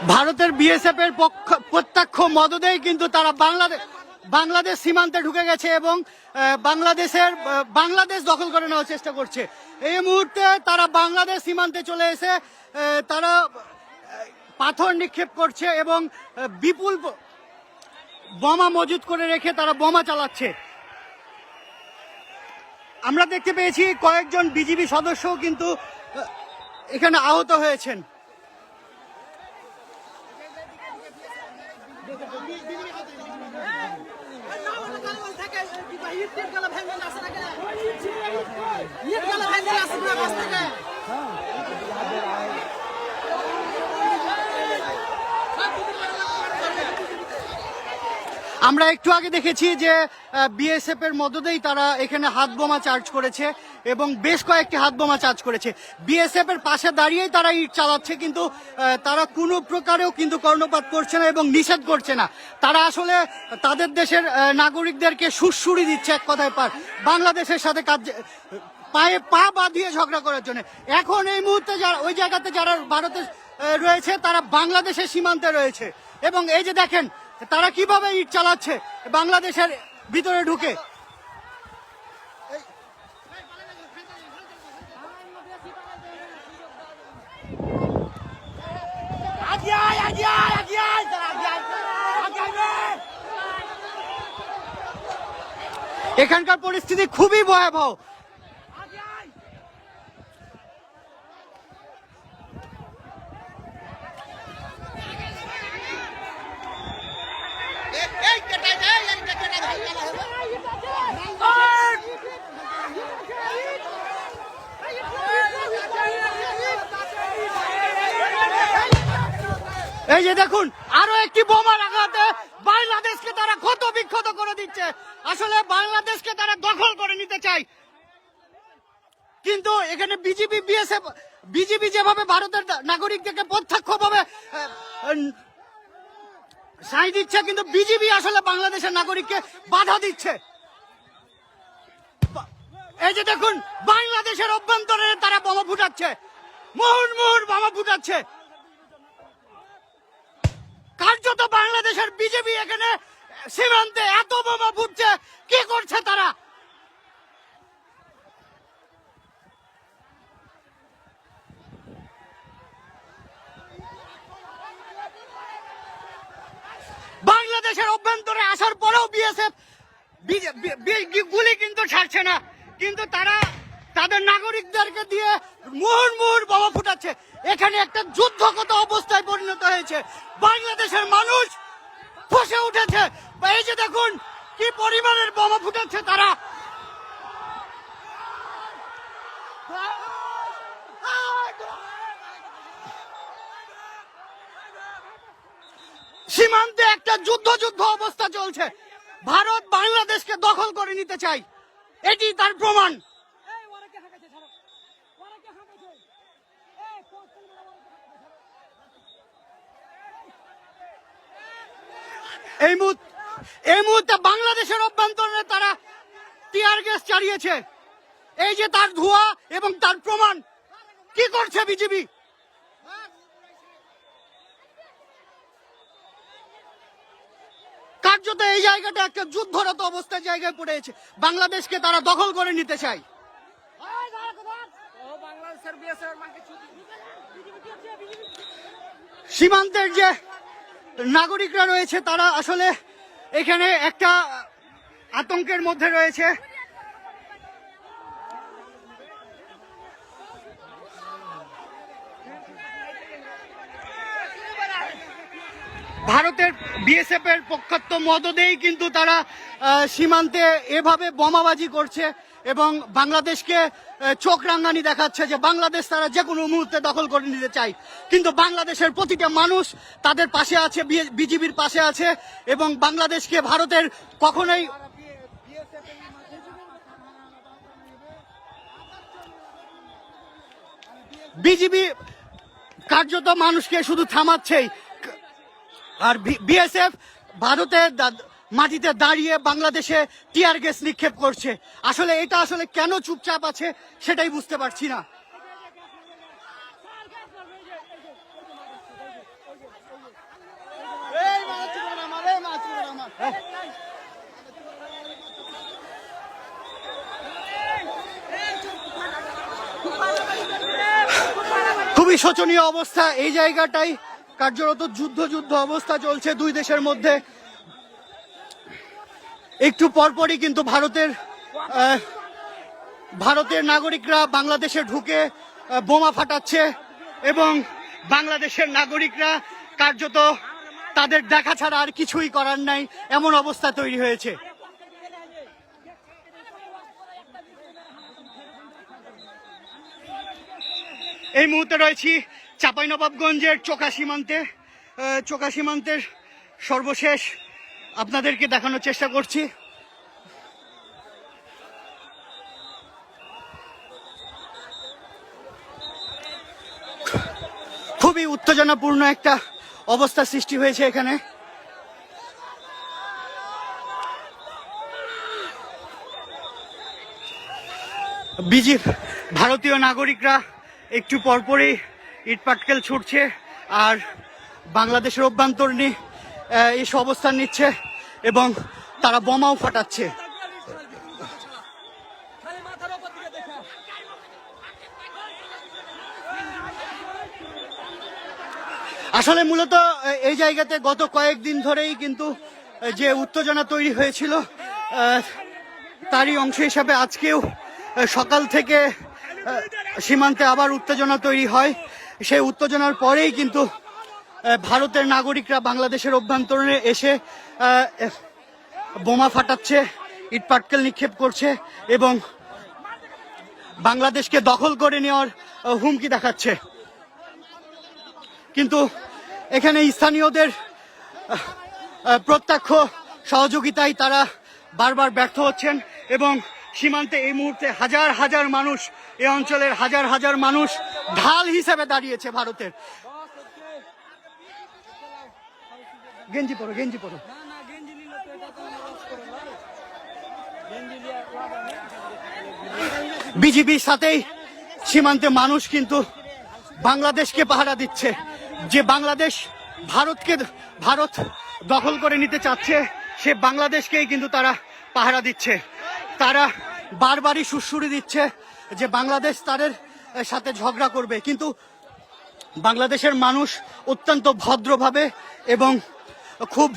ভারতের বিএসএফ এর প্রত্যক্ষ মদদেই কিন্তু তারা বাংলাদেশ সীমান্তে ঢুকে গেছে এবং বাংলাদেশ দখল করে নেওয়ার চেষ্টা করছে। এই মুহূর্তে তারা বাংলাদেশ সীমান্তে চলে এসে তারা পাথর নিক্ষেপ করছে এবং বিপুল বোমা মজুত করে রেখে তারা বোমা চালাচ্ছে। আমরা দেখতে পেয়েছি কয়েকজন বিজিবি সদস্যও কিন্তু এখানে আহত হয়েছেন। আমরা একটু আগে দেখেছি যে বিএসএফ এর মদদেই তারা এখানে হাত বোমা চার্জ করেছে এবং বেশ কয়েকটি হাত বোমা চার্জ করেছে। বিএসএফ এর পাশে দাঁড়িয়েই তারা ইট চালাচ্ছে, কিন্তু তারা কোনো প্রকারেও কিন্তু কর্ণপাত করছে না এবং নিষেধ করছে না। তারা আসলে তাদের দেশের নাগরিকদেরকে সুড়সুড়ি দিচ্ছে এক কথায় বাংলাদেশের সাথে পায়ে পা বাঁধিয়ে ঝগড়া করার জন্য। এখন এই মুহূর্তে যারা ওই জায়গাতে যারা ভারতে রয়েছে তারা বাংলাদেশের সীমান্তে রয়েছে এবং এই যে দেখেন তারা কিভাবে ইট চালাচ্ছে বাংলাদেশের ভিতরে ঢুকে। এখানকার পরিস্থিতি খুবই ভয়াবহ। এই যে দেখুন আরো একটি বোমার আঘাতে বাংলাদেশকে তারা ক্ষত বিক্ষত করে দিচ্ছে। আসলে বাংলাদেশকে তারা দখল করে নিতে চায়, কিন্তু এখানে বিজিবি যেভাবে ভারতের নাগরিকদেরকে প্রত্যক্ষভাবে সাই দিচ্ছে, কিন্তু বিজিবি আসলে বাংলাদেশের নাগরিককে বাধা দিচ্ছে। এই যে দেখুন বাংলাদেশের অভ্যন্তরে তারা বোমা ফুটাচ্ছে, মুহুর্মুহুর বোমা ফুটাচ্ছে। কার্যত বাংলাদেশের বিজেপি এখানে সীমান্তে এত বোমা ফুটছে, কি করছে তারা? বাংলাদেশের অভ্যন্তরে আসার পরেও বিএসএফ গুলি কিন্তু ছাড়ছে না, কিন্তু তারা তাদের নাগরিকদেরকে দিয়ে মুহুর্মুহুর বোমা ফুটাচ্ছে। এখানে একটা যুদ্ধগত অবস্থায় পরিণত হয়েছে। বাংলাদেশের মানুষ ফুঁসে উঠেছে। এই যে দেখুন কি পরিমাণের বোমা ফুটাচ্ছে তারা। সীমান্তে একটা যুদ্ধ অবস্থা চলছে। ভারত বাংলাদেশকে দখল করে নিতে চায়, এটি তার প্রমাণ। এই মুহূর্তে বাংলাদেশের অভ্যন্তরে তারা টিয়ার গ্যাস চালিয়েছে। এই যে তার ধোঁয়া এবং তার প্রমাণ। কি করছে বিজেপি? কার্যত এই জায়গাটা একটা যুদ্ধরত অবস্থার জায়গায় পড়েছে। বাংলাদেশকে তারা দখল করে নিতে চায়। সীমান্তের যে নাগরিকরা রয়েছে তারা আসলে এখানে একটা আতঙ্কের মধ্যে রয়েছে। ভারতের বিএসএফ এর পক্ষাত্ম মদদেই কিন্তু তারা সীমান্তে এভাবে বোমাবাজি করছে এবং বাংলাদেশকে চোখ রাঙানি দেখাচ্ছে যে বাংলাদেশ তারা যে কোনো মুহূর্তে দখল করে নিতে চায়। কিন্তু বাংলাদেশের প্রতিটা মানুষ তাদের পাশে আছে, বিজিবির পাশে আছে এবং বাংলাদেশকে ভারতের কখনোই বিজিবি কার্যত মানুষকে শুধু থামাচ্ছেই, আর বিএসএফ ভারতের মাটিতে দাঁড়িয়ে বাংলাদেশে টিয়ার গ্যাস নিক্ষেপ করছে। আসলে এটা আসলে কেন চুপচাপ আছে সেটাই বুঝতে পারছি না। খুবই শোচনীয় অবস্থা এই জায়গাটাই, কার্যরত যুদ্ধ অবস্থা চলছে দুই দেশের মধ্যে। একটু পরপরই কিন্তু ভারতের নাগরিকরা বাংলাদেশে ঢুকে বোমা ফাটাচ্ছে এবং বাংলাদেশের নাগরিকরা কার্যত তাদের দেখা ছাড়া আর কিছুই করার নাই, এমন অবস্থা তৈরি হয়েছে। এই মুহূর্তে রয়েছি চাঁপাইনবাবগঞ্জের চোকা সীমান্তের সর্বশেষ আপনাদেরকে দেখানোর চেষ্টা করছি। খুবই উত্তেজনাপূর্ণ একটা অবস্থা সৃষ্টি হয়েছে এখানে। ভারতীয় নাগরিকরা একটু পরপরই ইটপাটকেল ছুটছে আর বাংলাদেশের অভ্যন্তরীণ এসে অবস্থান নিচ্ছে এবং তারা বোমাও ফাটাচ্ছে। আসলে মূলত এই জায়গাতে গত কয়েকদিন ধরেই কিন্তু যে উত্তেজনা তৈরি হয়েছিল তারই অংশ হিসাবে আজকেও সকাল থেকে সীমান্তে আবার উত্তেজনা তৈরি হয়। সেই উত্তেজনার পরেই কিন্তু ভারতের নাগরিকরা বাংলাদেশের অভ্যন্তরে এসে বোমা ফাটাচ্ছে, ইটপাটকেল নিক্ষেপ করছে এবং বাংলাদেশকে দখল করে নেওয়ার হুমকি দেখাচ্ছে। কিন্তু এখানে স্থানীয়দের প্রত্যক্ষ সহযোগিতায় তারা বারবার ব্যর্থ হচ্ছেন এবং সীমান্তে এই মুহূর্তে হাজার মানুষ, এই অঞ্চলের হাজার মানুষ ঢাল হিসেবে দাঁড়িয়েছে ভারতের। গেঞ্জি পরো। বিজিবির সাথেই সীমান্তে মানুষ কিন্তু বাংলাদেশকে পাহারা দিচ্ছে। যে বাংলাদেশ ভারত দখল করে নিতে চাচ্ছে, সে বাংলাদেশকেই কিন্তু তারা পাহারা দিচ্ছে। তারা বারবারই সুড়সুড়ি দিচ্ছে যে বাংলাদেশ তাদের সাথে ঝগড়া করবে, কিন্তু বাংলাদেশের মানুষ অত্যন্ত ভদ্রভাবে এবং খুব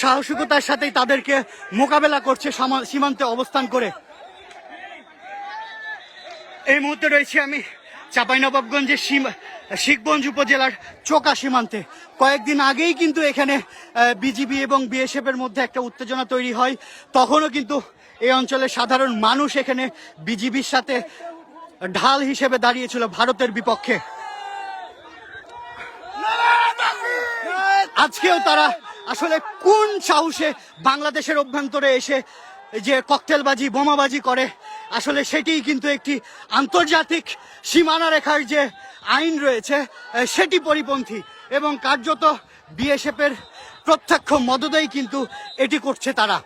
সাহসিকতার সাথেই তাদেরকে মোকাবেলা করছে সীমান্তে অবস্থান করে। এই মুহূর্তে রয়েছে আমি চাঁপাইনবাবগঞ্জের শিখগঞ্জ উপজেলার চোকা সীমান্তে। কয়েকদিন আগেই কিন্তু এখানে বিজিবি এবং বিএসএফ এর মধ্যে একটা উত্তেজনা তৈরি হয়। তখনও কিন্তু এই অঞ্চলের সাধারণ মানুষ এখানে বিজিবির সাথে ঢাল হিসেবে দাঁড়িয়েছিল ভারতের বিপক্ষে। আজকেও তারা আসলে কোন সাহসে বাংলাদেশের অভ্যন্তরে এসে যে ককটেলবাজি, বোমাবাজি করে, আসলে সেটিই কিন্তু একটি আন্তর্জাতিক সীমানা রেখার যে আইন রয়েছে সেটি পরিপন্থী এবং কার্যত বিএসএফ এর প্রত্যক্ষ মদদেই কিন্তু এটি করছে তারা।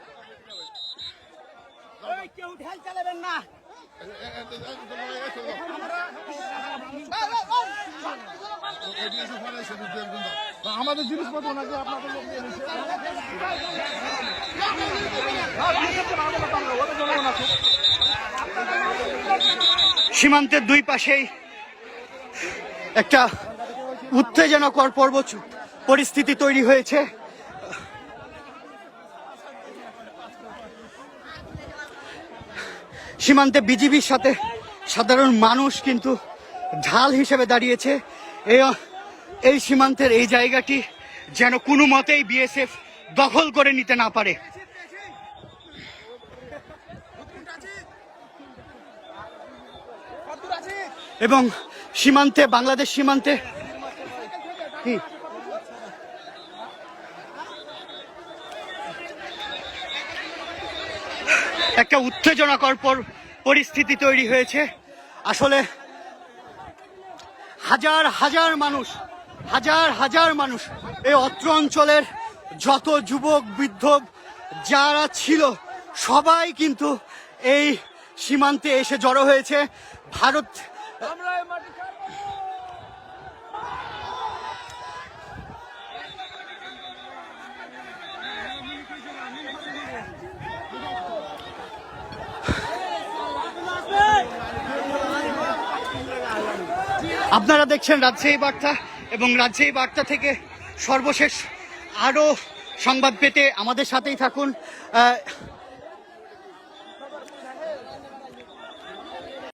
আমাদের জিনিসপত্র নাকি আপনাদের লোক নিয়ে নিচ্ছে। সীমান্তের দুই পাশেই একটা উত্তেজনাকর পরিস্থিতি তৈরি হয়েছে। সীমান্তে বিজিবির সাথে সাধারণ মানুষ কিন্তু ঢাল হিসেবে দাঁড়িয়েছে। এই সীমান্তের এই জায়গাটি যেন কোনো মতেই বিএসএফ দখল করে নিতে না পারে। এবং সীমান্তে, বাংলাদেশ সীমান্তে একটা উত্তেজনাকর পরিস্থিতি তৈরি হয়েছে। আসলে হাজার মানুষ এই অত্র অঞ্চলের যত যুবক বৃদ্ধ যারা ছিল সবাই কিন্তু এই সীমান্তে এসে জড়ো হয়েছে। ভারত আপনারা দেখছেন রাজশাহী বার্তা এবং রাজশাহী বার্তা থেকে সর্বশেষ আরও সংবাদ পেতে আমাদের সাথেই থাকুন।